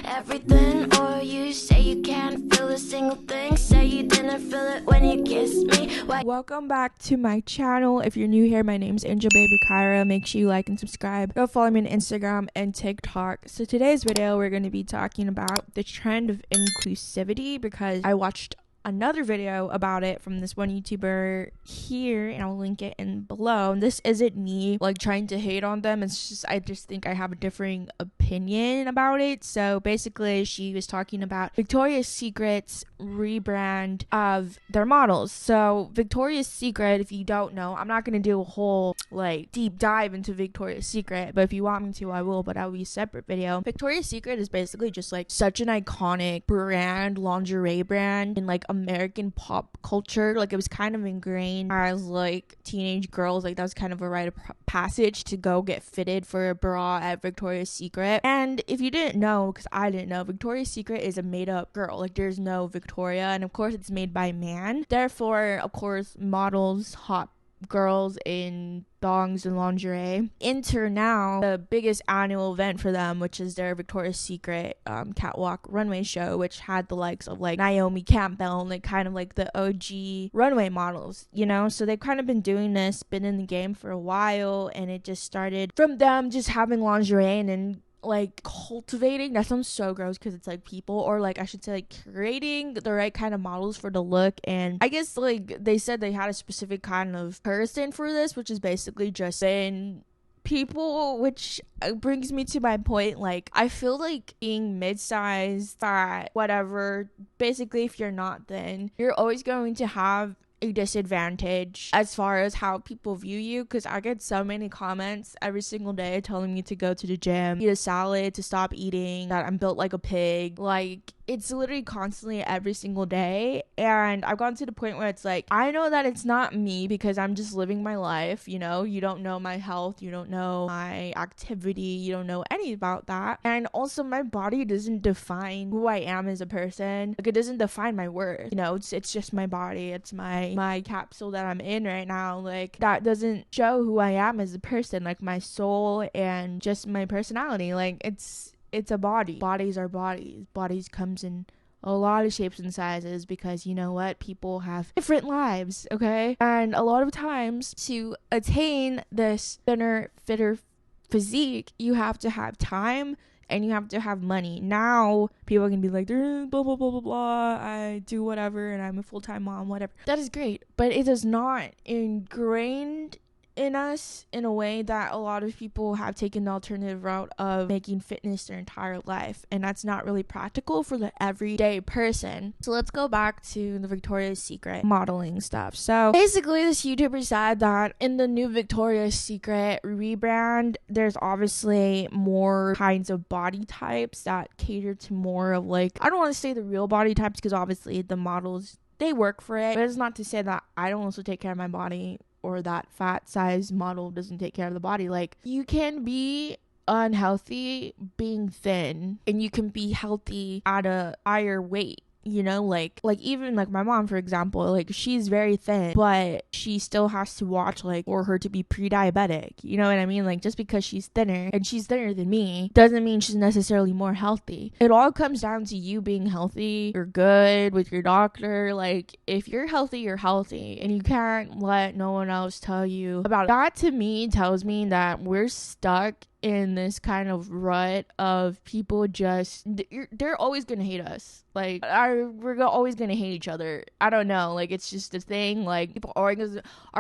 everything, or you say you can't feel a single thing. Say you didn't feel it when you kissed me. Welcome back to my channel. If you're new here, my name's Angel Baby Kyra. Make sure you like and subscribe. Go follow me on Instagram and TikTok. So today's video, we're going to be talking about the trend of inclusivity, because I watched another video about it from this one YouTuber here, and I'll link it in below. And this isn't me like trying to hate on them, it's just I just think I have a differing opinion about it. So basically, she was talking about Victoria's Secret's rebrand of their models. So Victoria's Secret, if you don't know, I'm not going to do a whole like deep dive into Victoria's Secret, but if you want me to, I will, but that'll be a separate video. Victoria's Secret is basically just like such an iconic brand, lingerie brand in like American pop culture. Like it was kind of ingrained as like teenage girls, like that was kind of a rite of passage to go get fitted for a bra at Victoria's Secret. And if you didn't know, because I didn't know, Victoria's Secret is a made-up girl. Like there's no Victoria, and of course it's made by man, therefore of course models, hot girls in thongs and lingerie enter now the biggest annual event for them, which is their Victoria's Secret catwalk runway show, which had the likes of like Naomi Campbell and like kind of like the OG runway models, you know. So they've kind of been doing this, been in the game for a while, and it just started from them just having lingerie and then like cultivating, that sounds so gross because it's like people, or like I should say like curating the right kind of models for the look. And I guess like they said they had a specific kind of person for this, which is basically just thin people, which brings me to my point. Like I feel like being mid-sized, fat, whatever, basically if you're not thin, you're always going to have a disadvantage as far as how people view you, because I get so many comments every single day telling me to go to the gym, eat a salad, to stop eating, that I'm built like a pig. Like it's literally constantly every single day, and I've gotten to the point where it's like I know that it's not me because I'm just living my life, you know. You don't know my health, you don't know my activity, you don't know any about that. And also my body doesn't define who I am as a person. Like it doesn't define my worth, you know. It's just my body, it's my capsule that I'm in right now. Like that doesn't show who I am as a person, like my soul and just my personality. Like it's a body. Bodies are bodies. Bodies comes in a lot of shapes and sizes, because you know what, people have different lives, okay? And a lot of times to attain this thinner, fitter physique, you have to have time and you have to have money. Now people can be like, blah blah blah blah blah, I do whatever and I'm a full-time mom, whatever. That is great, but it is not ingrained in us in a way that a lot of people have taken the alternative route of making fitness their entire life, and that's not really practical for the everyday person. So let's go back to the Victoria's Secret modeling stuff. So basically this YouTuber said that in the new Victoria's Secret rebrand, there's obviously more kinds of body types that cater to more of like, I don't want to say the real body types, because obviously the models, they work for it, but it's not to say that I don't also take care of my body, or that fat size model doesn't take care of the body. Like you can be unhealthy being thin, and you can be healthy at a higher weight, you know. Like even like my mom, for example, like she's very thin, but she still has to watch like for her to be pre-diabetic, you know what I mean? Like just because she's thinner, and she's thinner than me, doesn't mean she's necessarily more healthy. It all comes down to you being healthy. You're good with your doctor. Like if you're healthy, you're healthy, and you can't let no one else tell you about it. That to me tells me that we're stuck in this kind of rut of people just, they're always gonna hate us. Like we're always gonna hate each other. I don't know, like it's just a thing. Like people are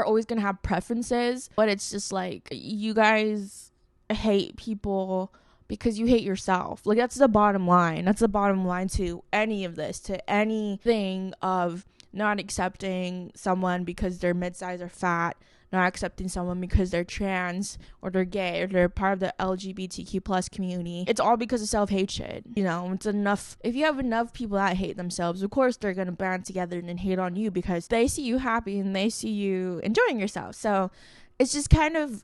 always gonna have preferences, but it's just like you guys hate people because you hate yourself. Like that's the bottom line. That's the bottom line to any of this, to anything of not accepting someone because they're mid-size or fat, not accepting someone because they're trans or they're gay or they're part of the LGBTQ plus community. It's all because of self-hatred. You know, it's enough. If you have enough people that hate themselves, of course they're gonna band together and hate on you because they see you happy and they see you enjoying yourself. So it's just kind of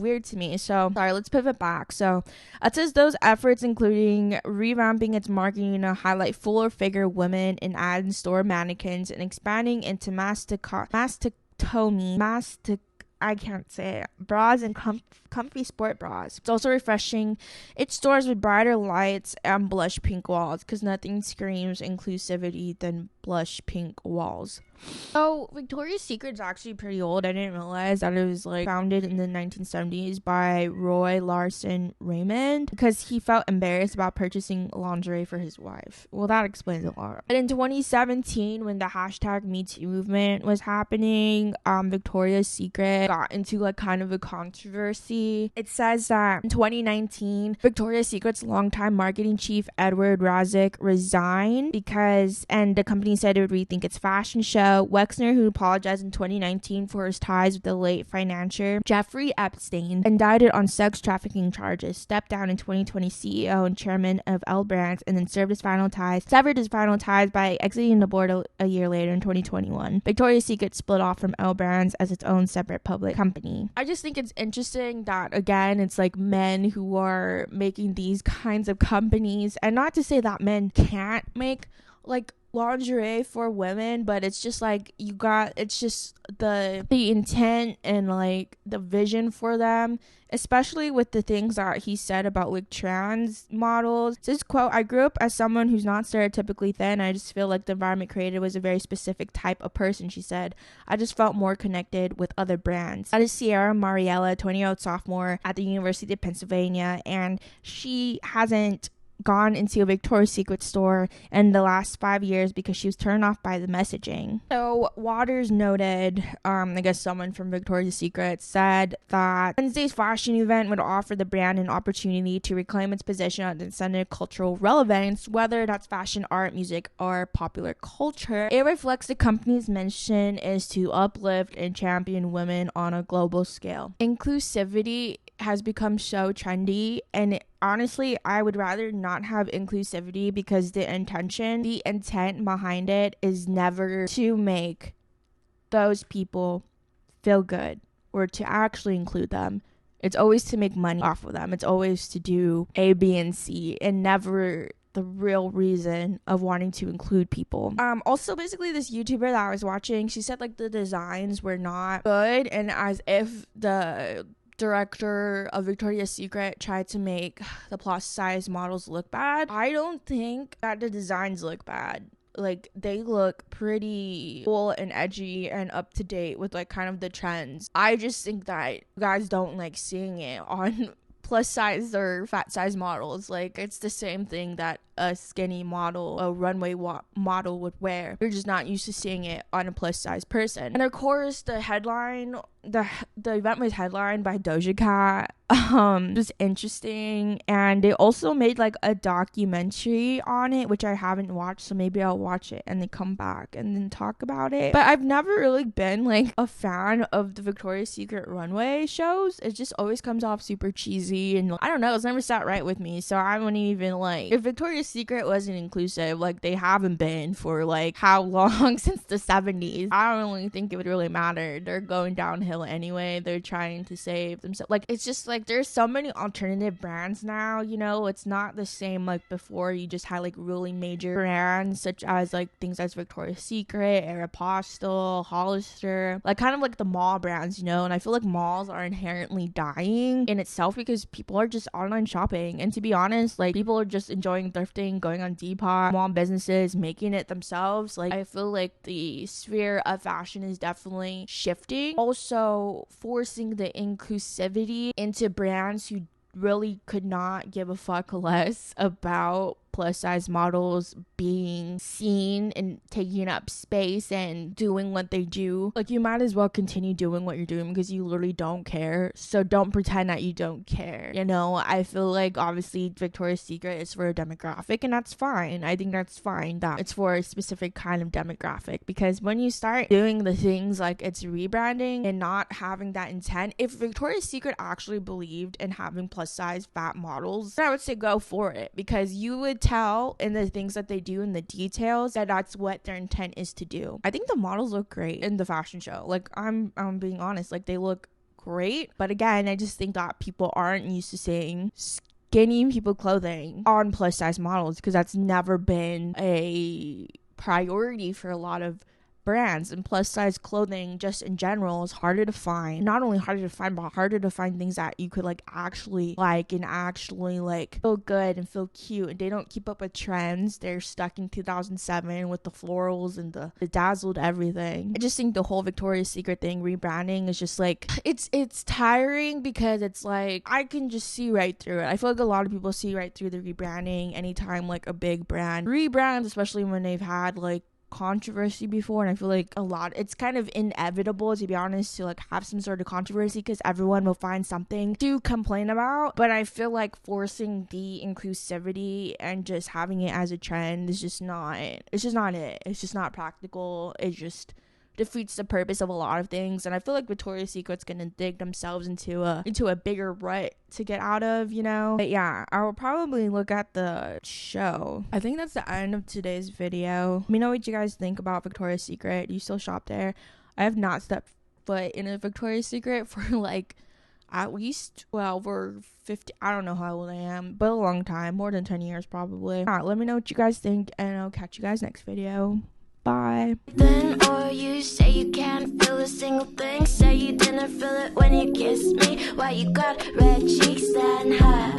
weird to me. So sorry, let's pivot back. So it says those efforts, including revamping its marketing to highlight fuller figure women in ad and store mannequins, and expanding into mastectomy, I can't say it, bras and comfy sport bras. It's also refreshing its stores with brighter lights and blush pink walls, because nothing screams inclusivity than blush pink walls. So Victoria's Secret's actually pretty old. I didn't realize that it was like founded in the 1970s by Roy Larson Raymond, because he felt embarrassed about purchasing lingerie for his wife. Well, that explains a lot. But in 2017, when the hashtag Me Too movement was happening, Victoria's Secret got into like kind of a controversy. It says that in 2019, Victoria's Secret's longtime marketing chief Edward Razik resigned and the company said it would rethink its fashion show. Wexner, who apologized in 2019 for his ties with the late financier Jeffrey Epstein, indicted on sex trafficking charges, stepped down in 2020 CEO and chairman of L Brands, and then severed his final ties by exiting the board a year later in 2021. Victoria's Secret split off from L Brands as its own separate public company. I just think it's interesting that, again, it's like men who are making these kinds of companies, and not to say that men can't make like lingerie for women, but it's just like it's just the intent and like the vision for them, especially with the things that he said about like trans models. This quote: "I grew up as someone who's not stereotypically thin. I just feel like the environment created was a very specific type of person," she said. "I just felt more connected with other brands." That is Sierra Mariella, 20-year-old sophomore at the University of Pennsylvania, and she hasn't gone into a Victoria's Secret store in the last 5 years because she was turned off by the messaging. So Waters noted, I guess someone from Victoria's Secret said that Wednesday's fashion event would offer the brand an opportunity to reclaim its position on extended cultural relevance, whether that's fashion, art, music, or popular culture. It reflects the company's mission is to uplift and champion women on a global scale. Inclusivity has become so trendy, and honestly, I would rather not have inclusivity, because the intent behind it is never to make those people feel good or to actually include them. It's always to make money off of them. It's always to do A, B, and C, and never the real reason of wanting to include people. Also, basically, this YouTuber that I was watching, she said like the designs were not good, and as if the director of Victoria's Secret tried to make the plus size models look bad. I don't think that the designs look bad. Like, they look pretty cool and edgy and up to date with like kind of the trends. I just think that you guys don't like seeing it on plus size or fat size models. Like, it's the same thing that a skinny model, a runway model would wear. You're just not used to seeing it on a plus size person. And of course, the event was headlined by Doja Cat. It was interesting, and they also made like a documentary on it, which I haven't watched, so maybe I'll watch it and then come back and then talk about it. But I've never really been like a fan of the Victoria's Secret runway shows. It just always comes off super cheesy, and I don't know, it's never sat right with me. So I wouldn't even like, if Victoria's Secret wasn't inclusive, like they haven't been for like how long, since the 70s, I don't really think it would really matter. They're going downhill anyway. They're trying to save themselves. Like, it's just like there's so many alternative brands now, you know. It's not the same like before. You just had like really major brands such as like things as Victoria's Secret, Aeropostale, Hollister, like kind of like the mall brands, you know. And I feel like malls are inherently dying in itself because people are just online shopping, and to be honest, like people are just enjoying thrifting, going on Depop, small businesses making it themselves. Like, I feel like the sphere of fashion is definitely shifting, also forcing the inclusivity into brands who really could not give a fuck less about plus size models being seen and taking up space and doing what they do. Like, you might as well continue doing what you're doing because you literally don't care. So don't pretend that you don't care. You know, I feel like obviously Victoria's Secret is for a demographic, and that's fine. I think that's fine that it's for a specific kind of demographic, because when you start doing the things like it's rebranding and not having that intent, if Victoria's Secret actually believed in having plus size fat models, then I would say go for it, because you would tell in the things that they do in the details that that's what their intent is to do. I think the models look great in the fashion show. Like, I'm being honest, like they look great, but again, I just think that people aren't used to seeing skinny people clothing on plus size models, because that's never been a priority for a lot of brands and plus size clothing just in general is harder to find. Not only harder to find, but harder to find things that you could like actually like and actually like feel good and feel cute. And they don't keep up with trends. They're stuck in 2007 with the florals and the dazzled everything. I just think the whole Victoria's Secret thing, rebranding, is just like it's tiring because it's like I can just see right through it. I feel like a lot of people see right through the rebranding anytime like a big brand rebrands, especially when they've had like controversy before. And I feel like it's kind of inevitable, to be honest, to like have some sort of controversy because everyone will find something to complain about. But I feel like forcing the inclusivity and just having it as a trend is just not it. It's just not practical. It just defeats the purpose of a lot of things. And I feel like Victoria's Secret's gonna dig themselves into a bigger rut to get out of, you know. But yeah, I will probably look at the show. I think that's the end of today's video. Let me know what you guys think about Victoria's Secret. Do you still shop there? I have not stepped foot in a Victoria's Secret for like at least 12 or 50, I don't know how old I am, but a long time, more than 10 years probably. Let me know what you guys think, and I'll catch you guys next video. Bye. Then or you say you can't feel a single thing. Say you didn't feel it when you kissed me. Why you got red cheeks then, huh?